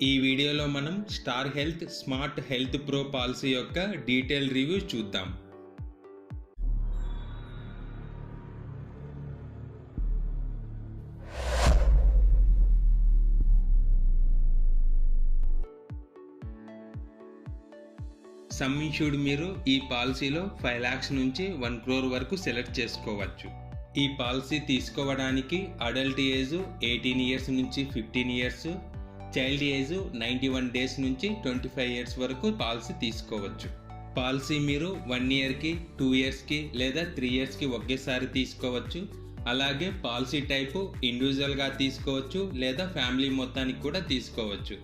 ఈ వీడియోలో మనం star health smart health pro policy యొక్క డీటెయిల్ రివ్యూ చూద్దాం. సమ్ ఇన్ష్యూర్డ్ మీరు ఈ పాలసీలో 5 lakhs నుంచి 1 crore వరకు సెలెక్ట్ చేసుకోవచ్చు. ఈ పాలసీ తీసుకోవడానికి అడల్ట్ ఏజ్ 18 years నుంచి 15 years, చైల్డ్ ఏజ్ 91 days నుంచి 25 years వరకు పాలసీ తీసుకోవచ్చు. పాలసీ మీరు 1 yearకి 2 yearsకి లేదా 3 yearsకి ఒకేసారి తీసుకోవచ్చు. అలాగే పాలసీ టైపు ఇండివిజువల్గా తీసుకోవచ్చు లేదా ఫ్యామిలీ మొత్తానికి కూడా తీసుకోవచ్చు.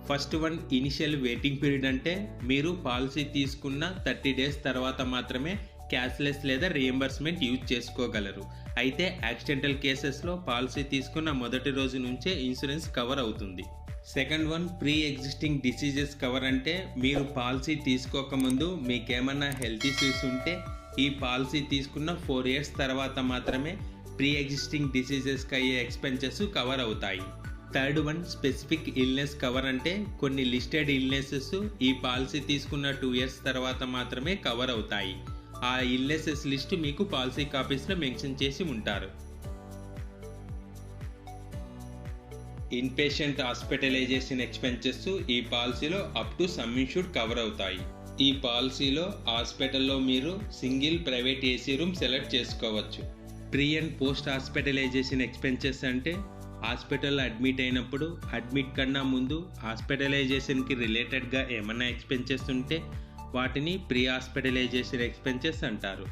First one, initial waiting period అంటే మీరు పాలసీ తీసుకున్న 30 days తర్వాత మాత్రమే క్యాష్లెస్ లేదా రియంబర్స్మెంట్ యూజ్ చేసుకోగలరు. అయితే యాక్సిడెంటల్ కేసెస్లో పాలసీ తీసుకున్న మొదటి రోజు నుంచే ఇన్సూరెన్స్ కవర్ అవుతుంది. Second one, pre existing diseases cover అంటే మీరు పాలసీ తీసుకోకముందు మీకేమన్నా హెల్త్ ఇష్యూస్ ఉంటే ఈ పాలసీ తీసుకున్న 4 years తర్వాత మాత్రమే ప్రీ ఎగ్జిస్టింగ్ డిసీజెస్కి అయ్యే ఎక్స్పెన్సెస్ కవర్ అవుతాయి. Third one, specific illness cover అంటే కొన్ని లిస్టెడ్ ఇల్నెసెస్ ఈ పాలసీ తీసుకున్న 2 years తర్వాత మాత్రమే కవర్ అవుతాయి. ఆ ఇల్నెసెస్ లిస్ట్ మీకు పాలసీ కాపీస్లో మెన్షన్ చేసి ఉంటారు. ఇన్పేషెంట్ హాస్పిటలైజేషన్ ఎక్స్పెన్సెస్ ఈ పాలసీలో up to sum insured cover అవుతాయి. ఈ పాలసీలో హాస్పిటల్లో మీరు single private AC room select చేసుకోవచ్చు. Pre and post hospitalization expenses అంటే హాస్పిటల్లో అడ్మిట్ అయినప్పుడు, అడ్మిట్ కన్నా ముందు హాస్పిటలైజేషన్కి రిలేటెడ్గా ఏమన్నా ఎక్స్పెన్సెస్ ఉంటే వాటిని ప్రీ హాస్పిటలైజేషన్ ఎక్స్పెన్సెస్ అంటారు.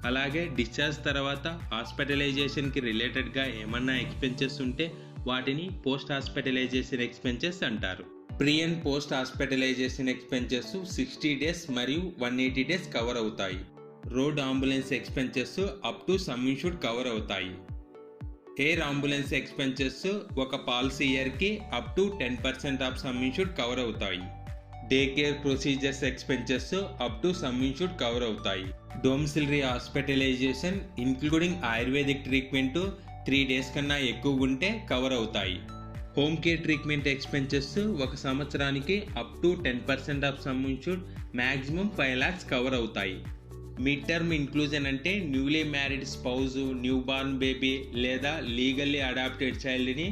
అలాగే డిశ్చార్జ్ తర్వాత హాస్పిటలైజేషన్కి రిలేటెడ్గా ఏమన్నా ఎక్స్పెన్సెస్ ఉంటే వాటిని పోస్ట్ హాస్పిటలైజేషన్ ఎక్స్పెన్సెస్ అంటారు. Pre and post hospitalization expenses 60 days మరియు 180 days కవర్ అవుతాయి. Road ambulance expenses up to sum insured cover అవుతాయి. ఎయిర్ అంబులెన్స్ ఎక్స్పెన్సెస్ ఒక పాలసీ ఇయర్కి up to 10% of sum insured cover అవుతాయి. Day care procedures expenses up to sum insured cover అవుతాయి. Domiciliary hospitalization including ayurvedic treatment 3 days కన్నా ఎక్కువ ఉంటే cover అవుతాయి. Home care treatment expenses ఒక సంవత్సరానికి up to 10% of sum insured maximum 5 lakhs cover అవుతాయి. Mid term inclusion అంటే newly married spouse, new born baby లేదా లీగల్లీ అడాప్టెడ్ చైల్డ్ని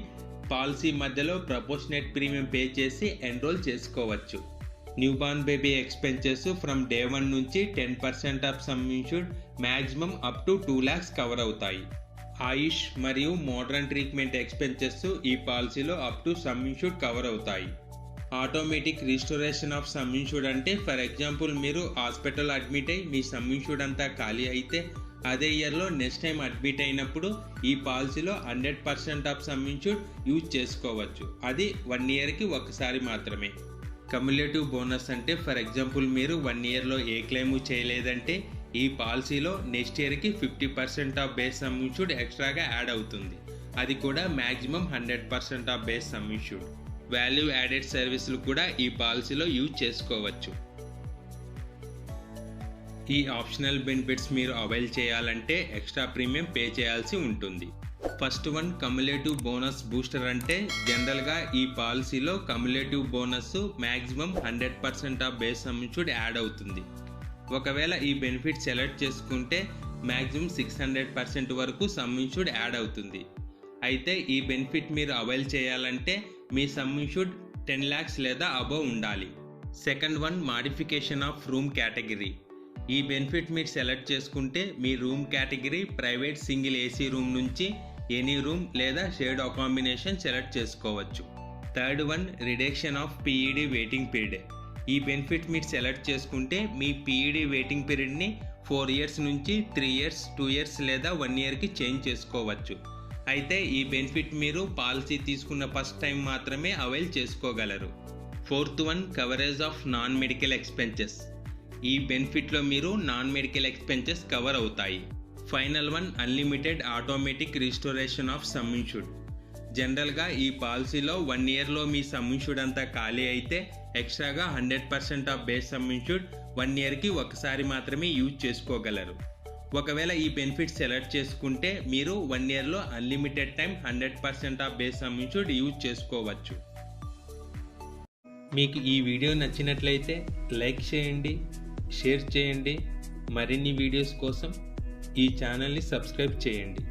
పాలసీ మధ్యలో ప్రపోర్షనేట్ ప్రీమియం పే చేసి ఎన్రోల్ చేసుకోవచ్చు. New born baby expenses from day 1 నుంచి 10% of sum insured maximum up to 2 lakhs cover అవుతాయి. ఆయుష్ మరియు modern treatment expenses ఈ పాలసీలో up to sum insured cover అవుతాయి. Automatic restoration of sum insured అంటే for example మీరు హాస్పిటల్ అడ్మిట్ అయ్యి మీ sum insured అంతా ఖాళీ అయితే అదే ఇయర్లో నెక్స్ట్ టైం అడ్మిట్ అయినప్పుడు ఈ పాలసీలో 100% ఆఫ్ సమ్ ఇన్ష్యూర్డ్ యూజ్ చేసుకోవచ్చు. అది 1 yearకి ఒకసారి మాత్రమే. కమ్యులేటివ్ బోనస్ అంటే ఫర్ ఎగ్జాంపుల్ మీరు 1 yearలో ఏ క్లెయిమ్ చేయలేదంటే ఈ పాలసీలో నెక్స్ట్ ఇయర్కి 50% ఆఫ్ బేస్ సమ్ ఇన్ష్యూర్డ్ ఎక్స్ట్రాగా యాడ్ అవుతుంది. అది కూడా maximum 100% of base sum insured. Value added సర్వీసులు కూడా ఈ పాలసీలో యూజ్ చేసుకోవచ్చు. ఈ ఆప్షనల్ బెనిఫిట్స్ మీరు అవైల్ చేయాలంటే ఎక్స్ట్రా ప్రీమియం పే చేయాల్సి ఉంటుంది. First one, cumulative bonus booster అంటే జనరల్గా ఈ పాలసీలో cumulative bonus maximum 100% of base sum insured add అవుతుంది. ఒకవేళ ఈ బెనిఫిట్ సెలెక్ట్ చేసుకుంటే మ్యాక్సిమం 600% వరకు సమ్ ఇన్ష్యూర్డ్ యాడ్ అవుతుంది. అయితే ఈ బెనిఫిట్ మీరు అవైల్ చేయాలంటే మీ సమ్ ఇన్ష్యూర్డ్ 10 lakhs లేదా అబోవ్ ఉండాలి. Second one, modification of room category. ఈ బెనిఫిట్ మీరు సెలెక్ట్ చేసుకుంటే మీ room category private single AC room నుంచి ఎనీ రూమ్ లేదా షేర్డ్ అకామిడేషన్ సెలెక్ట్ చేసుకోవచ్చు. Third one, reduction of PED waiting period. ఈ బెనిఫిట్ మీరు సెలెక్ట్ చేసుకుంటే మీ పీఈడీ వెయిటింగ్ పీరియడ్ని 4 years నుంచి 3 years, 2 years లేదా 1 yearకి చేంజ్ చేసుకోవచ్చు. అయితే ఈ బెనిఫిట్ మీరు పాలసీ తీసుకున్న ఫస్ట్ టైం మాత్రమే అవైల్ చేసుకోగలరు. Fourth one, coverage of non medical expenses. ఈ బెనిఫిట్లో మీరు నాన్ మెడికల్ ఎక్స్పెన్సెస్ కవర్ అవుతాయి. Final one, unlimited automatic restoration of sum insured. జనరల్గా ఈ పాలసీలో 1 yearలో మీ సమ్ ఇన్ష్యూర్డ్ అంతా ఖాళీ అయితే ఎక్స్ట్రాగా 100% ఆఫ్ బేస్ సమ్ ఇన్ష్యూర్డ్ 1 yearకి ఒకసారి మాత్రమే యూజ్ చేసుకోగలరు. ఒకవేళ ఈ బెనిఫిట్ సెలెక్ట్ చేసుకుంటే మీరు 1 ఇయర్లో unlimited time 100% of base sum insured use చేసుకోవచ్చు. మీకు ఈ వీడియో నచ్చినట్లయితే లైక్ చేయండి, షేర్ చేయండి. మరిన్ని వీడియోస్ కోసం ఈ ఛానల్ని సబ్స్క్రైబ్ చేయండి.